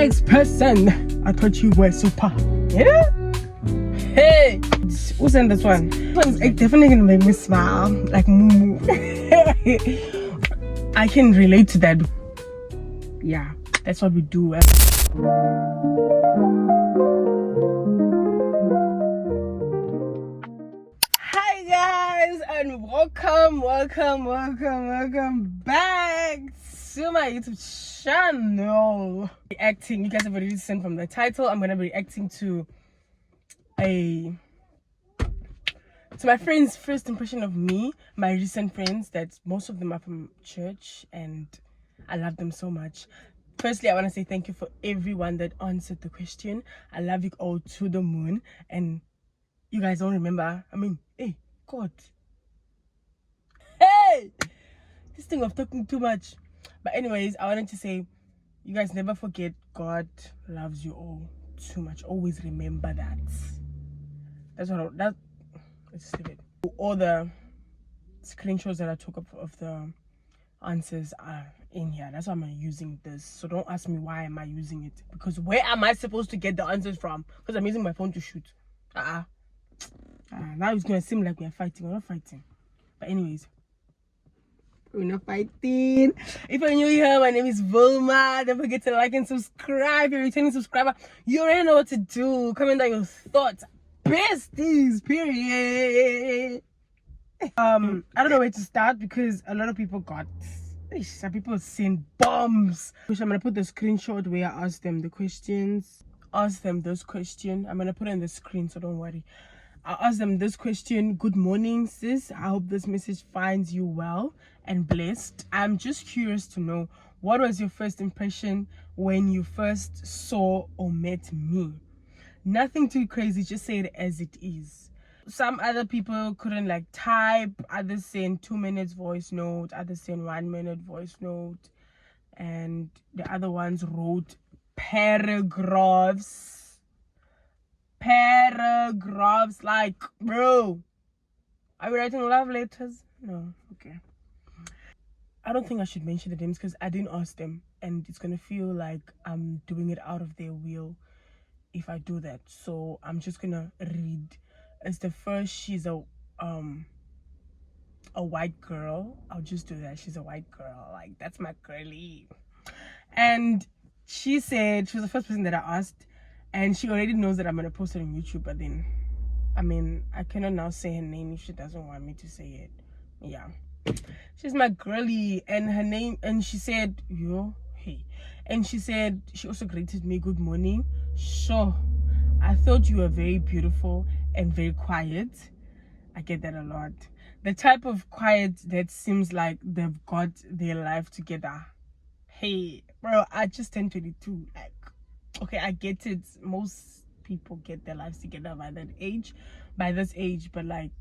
next person. I thought you were super. Yeah? Hey! Who sent this one? This one's definitely gonna make me smile. Like moo. I can relate to that. Yeah, that's what we do. Hi guys, and welcome back to my YouTube channel. Reacting, you guys have already seen from the title. I'm gonna be reacting to my friends' first impression of me, my recent friends, that most of them are from church, and I love them so much. Firstly, I want to say thank you for everyone that answered the question. I love you all to the moon. And you guys don't remember, I mean, hey, God, hey, this thing of talking too much. But anyways, I wanted to say, you guys never forget, God loves you all too much. Always remember that. Let's leave it. All the screenshots that I took of the answers are in here. That's why I'm using this. So don't ask me why am I using it, because where am I supposed to get the answers from? Because I'm using my phone to shoot. Now it's gonna seem like we're fighting. We're not fighting. But anyways, we're not fighting. If you're new here, my name is Vilma. Don't forget to like and subscribe. If you're a returning subscriber, you already know what to do. Comment down your thoughts. Besties, period. I don't know where to start because a lot of people some people send bombs. Which I'm gonna put the screenshot where I asked them the questions. Ask them those questions. I'm gonna put it on the screen, so don't worry. I asked them this question. Good morning, sis. I hope this message finds you well and blessed. I'm just curious to know, what was your first impression when you first saw or met me? Nothing too crazy, just say it as it is. Some other people couldn't like type, others sent 2 minutes voice note, others sent 1 minute voice note, and the other ones wrote paragraphs. Like, bro, are we writing love letters? No. Okay, I don't think I should mention the names because I didn't ask them, and it's gonna feel like I'm doing it out of their will if I do that. So I'm just gonna read. As the first, she's a white girl. I'll just do that. She's a white girl. Like, that's my girly. And she said, she was the first person that I asked, and she already knows that I'm gonna post it on YouTube. But then, I mean, I cannot now say her name if she doesn't want me to say it. Yeah, she's my girly, and her name, and she said, hey, and she said, she also greeted me, good morning. Sure, I thought you were very beautiful and very quiet. I get that a lot. The type of quiet that seems like they've got their life together. Hey, bro, I just turned 22. Like, okay, I get it. Most people get their lives together by this age, but like,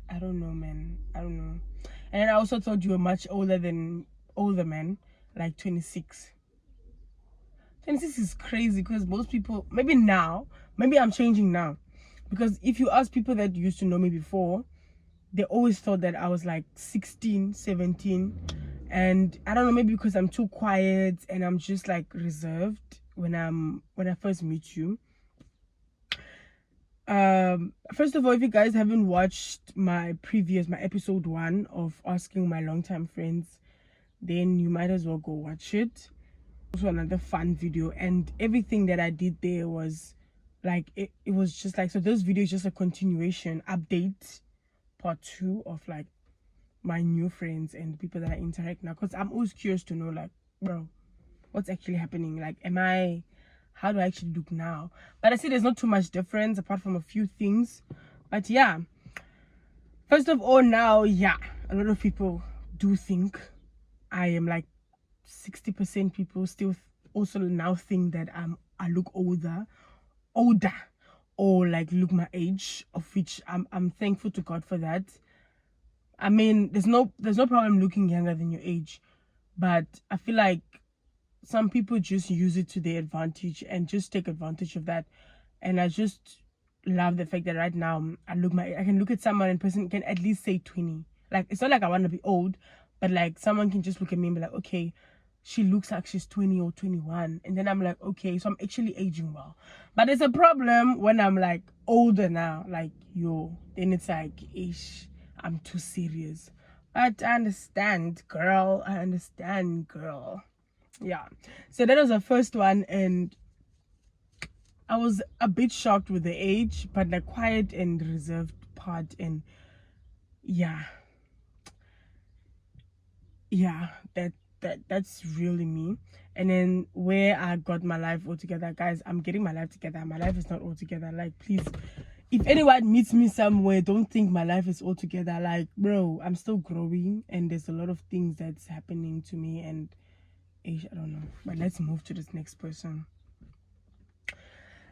I don't know, man. I don't know. And I also thought you were much older men, like 26. 26 is crazy because most people, maybe I'm changing now, because if you ask people that used to know me before, they always thought that I was like 16, 17, and I don't know, maybe because I'm too quiet and I'm just like reserved when I first meet you. First of all, if you guys haven't watched my episode 1 of asking my longtime friends, then you might as well go watch it. Also another fun video, and everything that I did there was like, it was just like, so this video is just a continuation update, part 2 of like my new friends and people that I interact now, because I'm always curious to know, like, bro, what's actually happening? Like, how do I actually look now? But I see there's not too much difference apart from a few things. But yeah, first of all, now, yeah, a lot of people do think I am like 60% people still also now think that I look older, or like look my age, of which I'm thankful to God for that. I mean, there's no problem looking younger than your age, but I feel like some people just use it to their advantage and just take advantage of that. And I just love the fact that right now I can look at someone in person, can at least say 20. Like, it's not like I want to be old, but like someone can just look at me and be like, okay, she looks like she's 20 or 21. And then I'm like, okay, so I'm actually aging well. But it's a problem when I'm like older now, like, yo, then it's like, ish, I'm too serious. But I understand, girl. I understand, girl. Yeah. So that was the first one, and I was a bit shocked with the age, but the quiet and reserved part, and yeah, that's really me. And then where I got my life all together, guys, I'm getting my life together. My life is not all together. Like, please, if anyone meets me somewhere, don't think my life is all together. Like, bro, I'm still growing, and there's a lot of things that's happening to me, and I don't know. But let's move to this next person.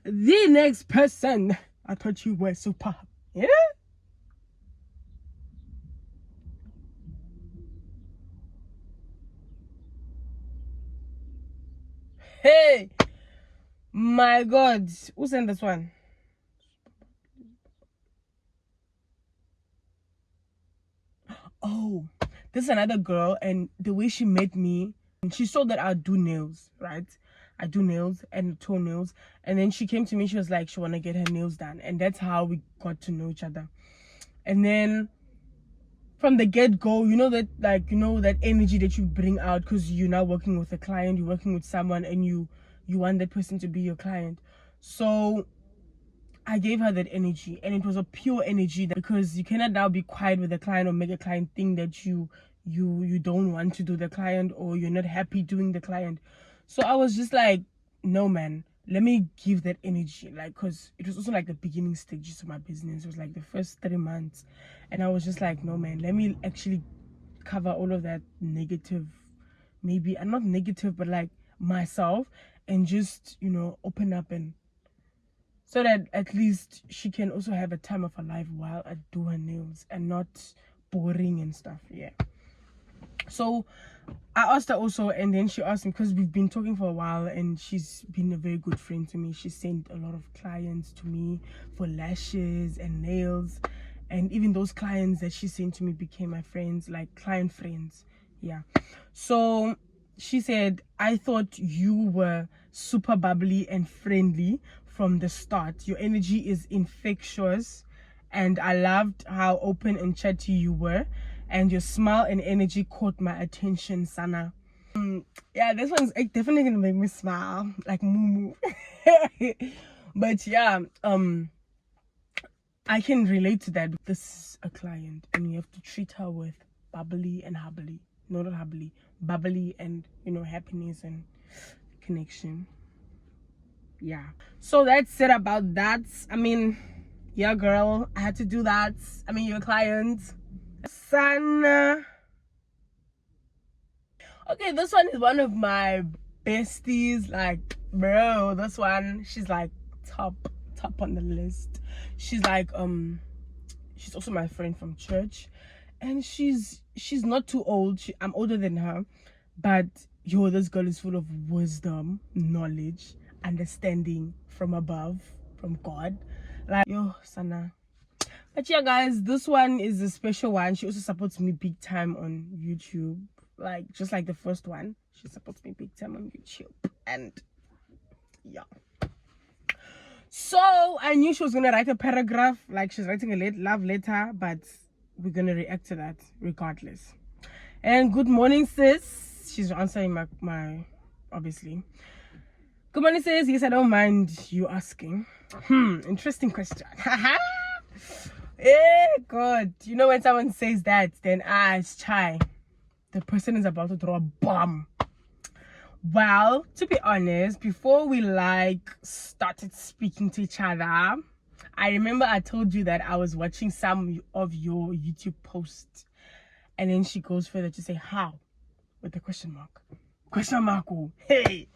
The next person. I thought you were super. Yeah. Hey, my God, who sent this one? Oh, this is another girl, and the way she met me, she saw that I do nails, right? I do nails and toenails, and then she came to me. She was like, she want to get her nails done, and that's how we got to know each other. And then from the get-go, you know that, like, you know that energy that you bring out, because you're now working with a client, you're working with someone, and you want that person to be your client. So I gave her that energy, and it was a pure energy, because you cannot now be quiet with a client or make a client think that you don't want to do the client, or you're not happy doing the client. So I was just like, no, man, let me give that energy, like, because it was also like the beginning stages of my business. It was like the first 3 months, and I was just like, no, man, let me actually cover all of that negative, maybe, and not negative, but like myself, and just, you know, open up, and so that at least she can also have a time of her life while I do her nails, and not boring and stuff. Yeah. So I asked her also, and then she asked me, because we've been talking for a while, and she's been a very good friend to me. She sent a lot of clients to me for lashes and nails, and even those clients that she sent to me became my friends, like client friends. Yeah. So she said, I thought you were super bubbly and friendly from the start. Your energy is infectious, and I loved how open and chatty you were, and your smile and energy caught my attention, Sana. Yeah, this one's definitely gonna make me smile, like moo. But yeah, I can relate to that. This is a client, and you have to treat her with bubbly and hubbly. No, not hubbly, bubbly, and, you know, happiness and connection. Yeah. So that's it about that. I mean, yeah, girl, I had to do that. I mean, you're a client. Son. Okay, this one is one of my besties. Like, bro, this one, she's like top on the list. She's like, she's also my friend from church, and she's not too old. I'm older than her, but yo, this girl is full of wisdom, knowledge, understanding from above, from God. Like, yo, Sana. But yeah, guys, this one is a special one. She also supports me big time on YouTube, like just like the first one. She supports me big time on YouTube, and yeah. So I knew she was gonna write a paragraph, like she's writing a love letter, but we're gonna react to that regardless. And good morning, sis. She's answering my obviously. Good morning, sis. Yes, I don't mind you asking. Interesting question. Eh, God. You know when someone says that, then it's chai. The person is about to throw a bomb. Well, to be honest, before we started speaking to each other, I remember I told you that I was watching some of your YouTube posts, and then she goes further to say, how? With a question mark. Question mark. Oh, hey.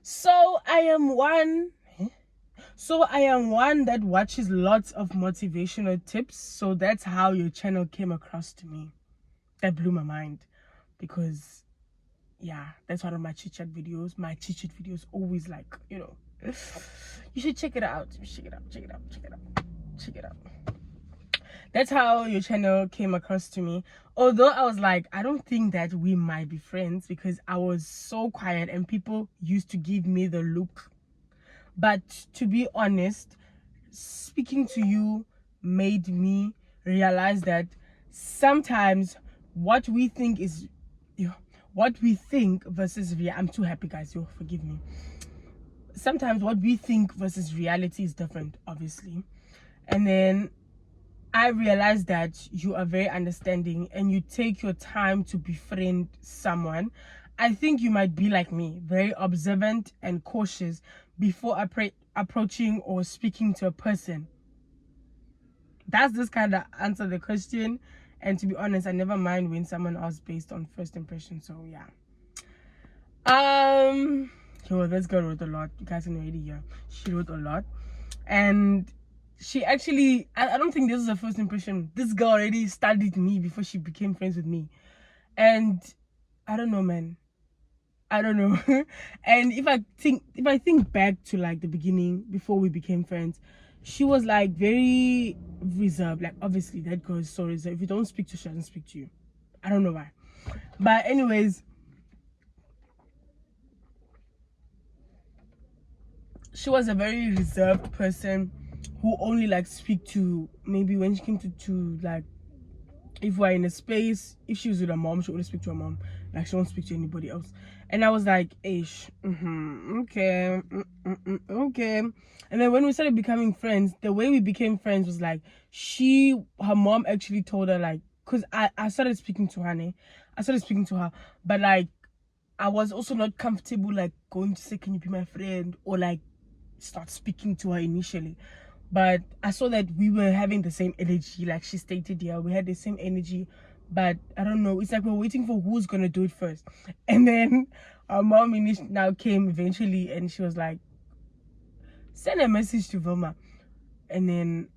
So I am one that watches lots of motivational tips. So that's how your channel came across to me. That blew my mind, because yeah, that's one of my chit-chat videos. My chit-chat videos always, like, you know, you should check it out. Check it out. that's how your channel came across to me. Although I was like, I don't think that we might be friends because I was so quiet and people used to give me the look. But to be honest, speaking to you made me realize that sometimes what we think is, what we think versus I'm too happy, guys. You forgive me. Sometimes what we think versus reality is different, obviously. And then I realized that you are very understanding and you take your time to befriend someone. I think you might be like me, very observant and cautious before approaching or speaking to a person. That's just kind of answer the question. And to be honest, I never mind when someone else based on first impression. So yeah. This girl wrote a lot. You guys can already hear. She wrote a lot. And she actually, I don't think this is her first impression. This girl already studied me before she became friends with me. And I don't know, man. I don't know. And if I think back to like the beginning before we became friends, she was like very reserved. Like obviously that girl is so reserved. If you don't speak to her, she doesn't speak to you. I don't know why. But anyways, she was a very reserved person who only like speak to, maybe when she came to like, if we're in a space, if she was with her mom, she only speak to her mom. Like she won't speak to anybody else. And I was like, ish, okay, okay. And then when we started becoming friends, the way we became friends was like, her mom actually told her like, cause I started speaking to her, but like, I was also not comfortable like going to say, can you be my friend? Or like start speaking to her initially. But I saw that we were having the same energy, like she stated here. We had the same energy, but I don't know. It's like we're waiting for who's gonna do it first. And then our mom now came eventually, and she was like, "Send a message to Vilma." And then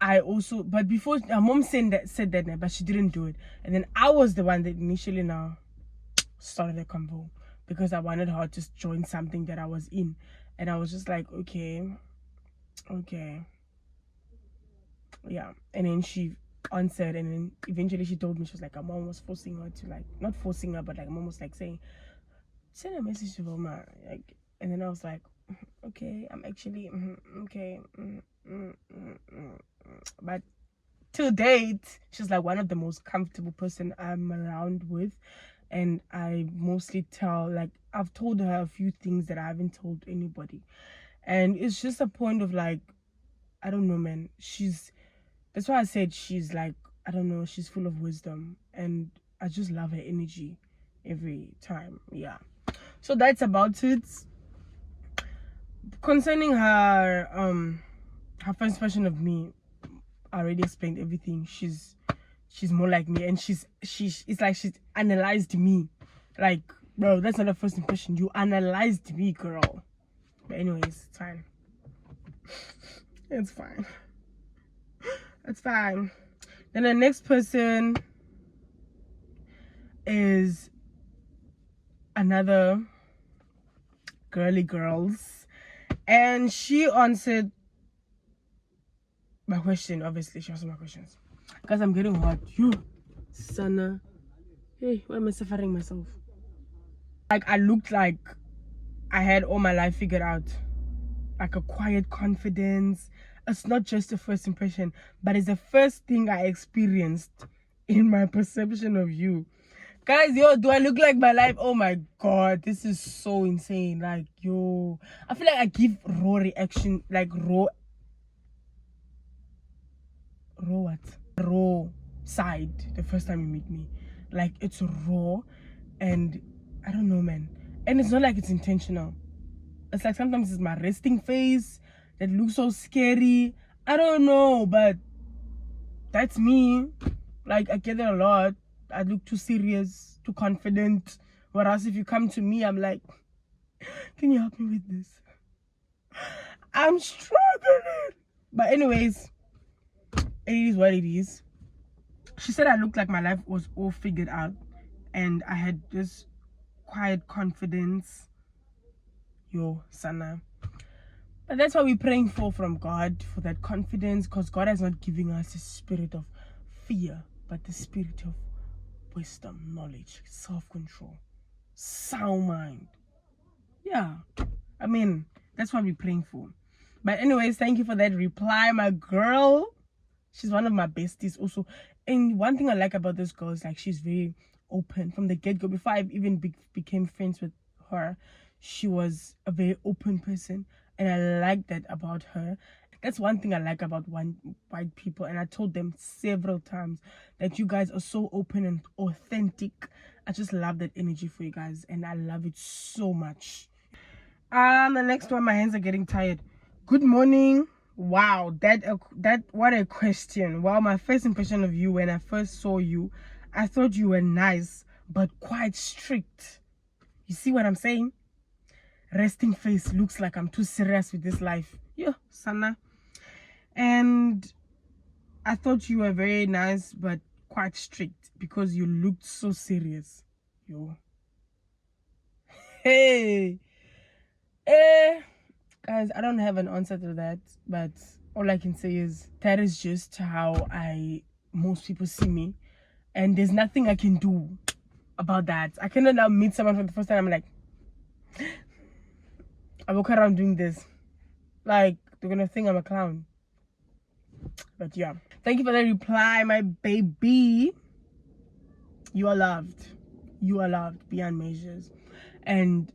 I also, but before our mom said that, but she didn't do it. And then I was the one that initially now started the convo because I wanted her to join something that I was in, and I was just like, okay. Yeah. And then she answered, and then eventually she told me, she was like, her mom was forcing her to like, not forcing her, but like mom was like saying, send a message to Vilma, like. And then I was like, okay, I'm actually okay. But to date, she's like one of the most comfortable person I'm around with. And I mostly tell, like, I've told her a few things that I haven't told anybody. And it's just a point of like, I don't know, man. That's why I said she's like, I don't know, she's full of wisdom. And I just love her energy every time. Yeah. So that's about it. Concerning her first version of me, I already explained everything. She's more like me, and it's like she's analyzed me. Like, bro, that's not a first impression. You analyzed me, girl. But anyways, it's fine. It's fine. It's fine. Then the next person is another girly girls, and she answered my question. Obviously, she answered my questions because I'm getting hot. You, Sana. Hey, why am I suffering myself? Like I looked like I had all my life figured out. Like a quiet confidence. It's not just a first impression, but it's the first thing I experienced in my perception of you. Guys, yo, do I look like my life? Oh my god, this is so insane. Like, yo, I feel like I give raw reaction, like raw what? Raw side the first time you meet me. Like, it's raw, and I don't know, man. And it's not like it's intentional. It's like sometimes it's my resting face that looks so scary. I don't know, but that's me. Like, I get it a lot. I look too serious, too confident. Whereas if you come to me, I'm like, can you help me with this? I'm struggling. But anyways, it is what it is. She said I looked like my life was all figured out, and I had this quiet confidence. Yo, Sana. But that's what we're praying for from God, for that confidence, because God has not given us a spirit of fear, but the spirit of wisdom, knowledge, self-control, sound mind. Yeah, I mean, that's what we're praying for. But anyways, thank you for that reply, my girl. She's one of my besties also. And one thing I like about this girl is like she's very open from the get-go. Before I even became friends with her, she was a very open person, and I like that about her. That's one thing I like about white people, and I told them several times that you guys are so open and authentic. I just love that energy for you guys, and I love it so much. The next one, my hands are getting tired. Good morning. Wow, that what a question. Wow, my first impression of you when I first saw you, I thought you were nice but quite strict. You see what I'm saying? Resting face looks like I'm too serious with this life. Yeah, Sana. And I thought you were very nice but quite strict because you looked so serious. Yo. Hey. Guys, I don't have an answer to that, but all I can say is that is just how most people see me, and there's nothing I can do about that. I cannot now meet someone for the first time. I'm like, I walk around doing this, like they're gonna think I'm a clown. But yeah, thank you for the reply, my baby. You are loved. You are loved beyond measures. And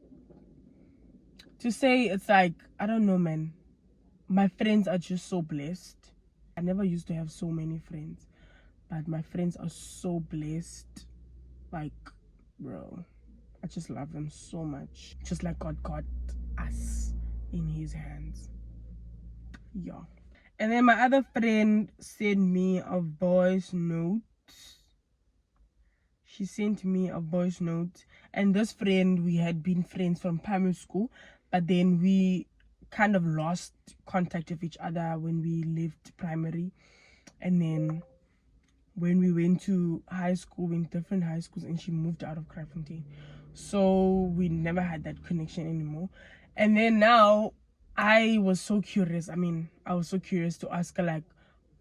to say, it's like, I don't know, man. My friends are just so blessed. I never used to have so many friends, but my friends are so blessed. Like, bro, I just love them so much. Just like God got us in his hands. Yeah. And then my other friend sent me a voice note. She sent me a voice note, and this friend, we had been friends from primary school, but then we kind of lost contact with each other when we left primary, and then when we went to high school, in different high schools, and she moved out of Kraaifontein, so we never had that connection anymore. And then now I was so curious to ask her, like,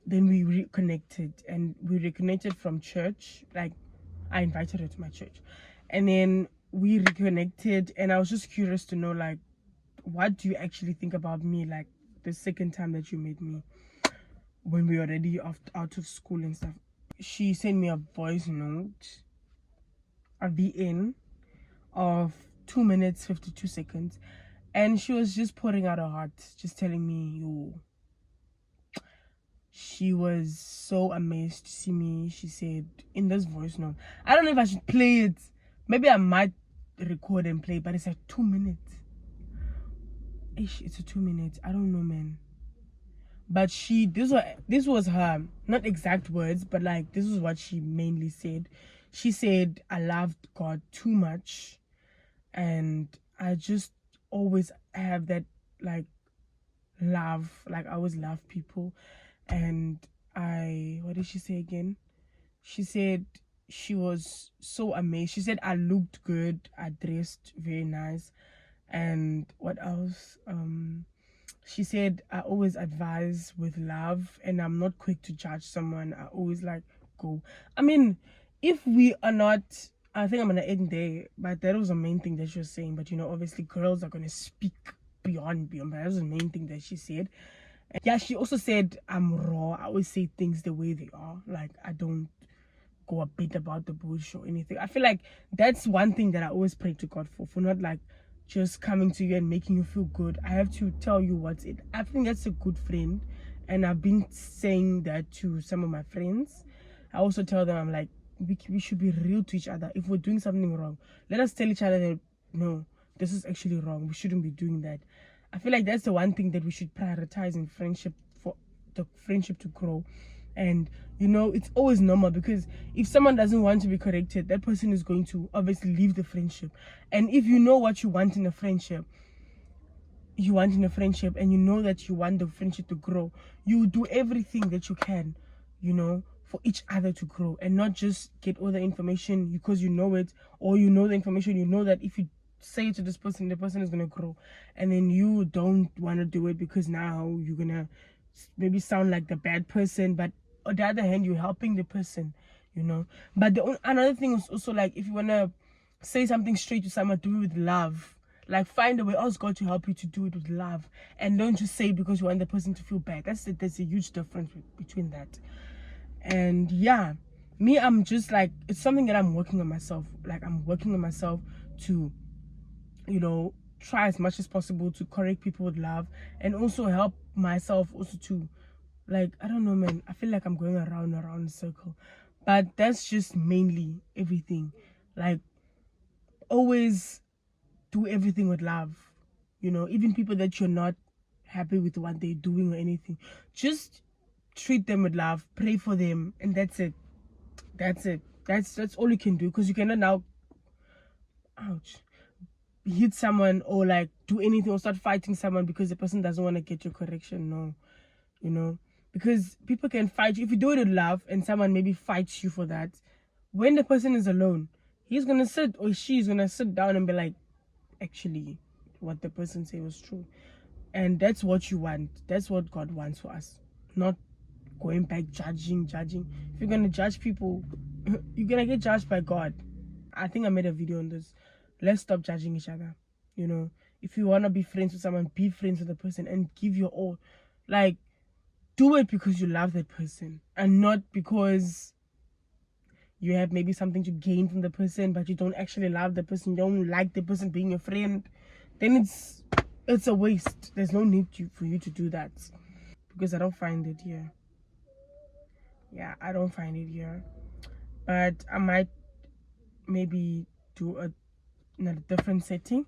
then we reconnected, and we reconnected from church. Like, I invited her to my church, and then we reconnected, and I was just curious to know, like, what do you actually think about me, like the second time that you met me when we were already out of school and stuff. She sent me a voice note, a VN of 2 minutes 52 seconds, and she was just pouring out her heart, just telling me, yo, she was so amazed to see me. She said in this voice note, I don't know if I should play it, maybe I might record and play, but it's like 2 minutes. It's a 2 minutes. I don't know, man. But this was her, not exact words, but like this is what she mainly said. She said, I loved God too much, and I just always have that, like, love. Like, I always love people. And what did she say again? She said she was so amazed. She said I looked good, I dressed very nice, and what else? She said I always advise with love, and I'm not quick to judge someone. I always like go. I mean, if we are not, I think I'm gonna end there, but that was the main thing that she was saying. But obviously girls are gonna speak beyond, but that was the main thing that she said. And yeah, she also said I'm raw. I always say things the way they are. Like, I don't go a bit about the bush or anything. I feel like that's one thing that I always pray to God for not like just coming to you and making you feel good. I have to tell you what's it. I think that's a good friend, and I've been saying that to some of my friends. I also tell them, I'm like, we should be real to each other. If we're doing something wrong, let us tell each other that no, this is actually wrong, we shouldn't be doing that. I feel like that's the one thing that we should prioritize in friendship, for the friendship to grow. And it's always normal, because if someone doesn't want to be corrected, that person is going to obviously leave the friendship. And if you know what you want in a friendship, and you know that you want the friendship to grow, you do everything that you can, for each other to grow, and not just get all the information because you know it, or the information, that if you say to this person, the person is gonna grow, and then you don't want to do it because now you're gonna maybe sound like the bad person, but on the other hand, you're helping the person, you know. But another thing is also, like, if you want to say something straight to someone, do it with love. Like, find a way, ask God to help you to do it with love, and don't just say it because you want the person to feel bad. There's a huge difference between that. And yeah, me, I'm just like, it's something that I'm working on myself. Like, I'm working on myself to, you know, try as much as possible to correct people with love, and also help myself also to, like, I don't know, man, I feel like I'm going around in a circle, but that's just mainly everything. Like, always do everything with love, you know. Even people that you're not happy with what they're doing or anything, just treat them with love, pray for them, and that's it. That's all you can do, because you cannot now, ouch, hit someone or like do anything or start fighting someone because the person doesn't want to get your correction. No, you know, because people can fight you if you do it with love, and someone maybe fights you for that. When the person is alone, he's gonna sit, or she's gonna sit down and be like, actually, what the person said was true. And that's what you want. That's what God wants for us, not going back judging. If you're gonna judge people, you're gonna get judged by God. I think I made a video on this. Let's stop judging each other, you know. If you want to be friends with someone, be friends with the person and give your all. Like, do it because you love that person, and not because you have maybe something to gain from the person, but you don't actually love the person, you don't like the person being your friend. Then it's a waste. There's no need for you to do that, because I don't find it here. Yeah, I don't find it here. But I might maybe do in a different setting.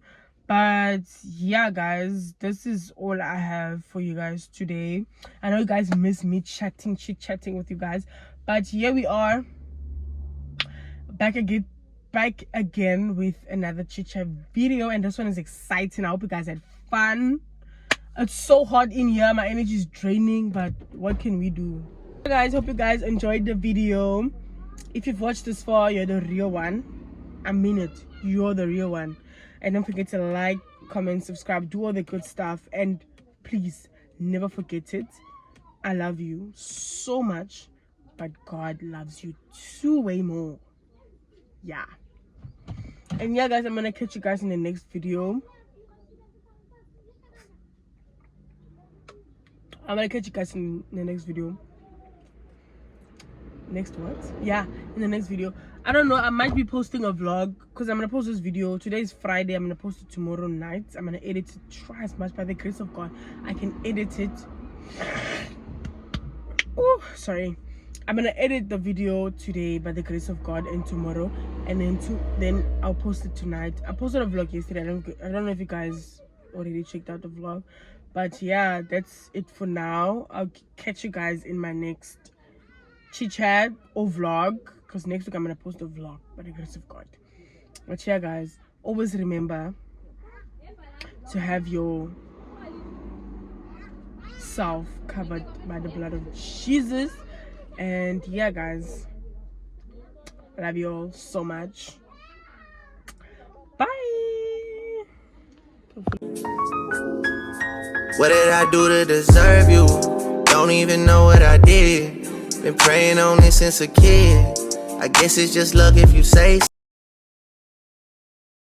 But yeah, guys, this is all I have for you guys today. I know you guys miss me chit-chatting with you guys, but here we are, back again with another chit-chat video, and this one is exciting. I hope you guys had fun. It's so hot in here, my energy is draining, but what can we do? Guys, hope you guys enjoyed the video. If you've watched this far, you're the real one. I mean it, you're the real one. And don't forget to like, comment, subscribe, do all the good stuff, and please never forget it. I love you so much, but God loves you way more. Yeah. And yeah, guys, I'm gonna catch you guys in the next video. Next what? Yeah, in the next video. I don't know, I might be posting a vlog, because I'm gonna post this video. Today is Friday. I'm gonna post it tomorrow night. I'm gonna edit it, try as much, by the grace of God I can edit it. Oh, sorry. I'm gonna edit the video today by the grace of God, and tomorrow, and then I'll post it tonight. I posted a vlog yesterday. I don't know if you guys already checked out the vlog, but yeah, that's it for now. I'll catch you guys in my next chit-chat or vlog, because next week I'm gonna post a vlog by the grace of God. But yeah, guys, always remember to have your self covered by the blood of Jesus. And yeah, guys, I love you all so much. Bye. What did I do to deserve you? Don't even know what I did. Been praying on this since a kid. I guess it's just luck if you say so.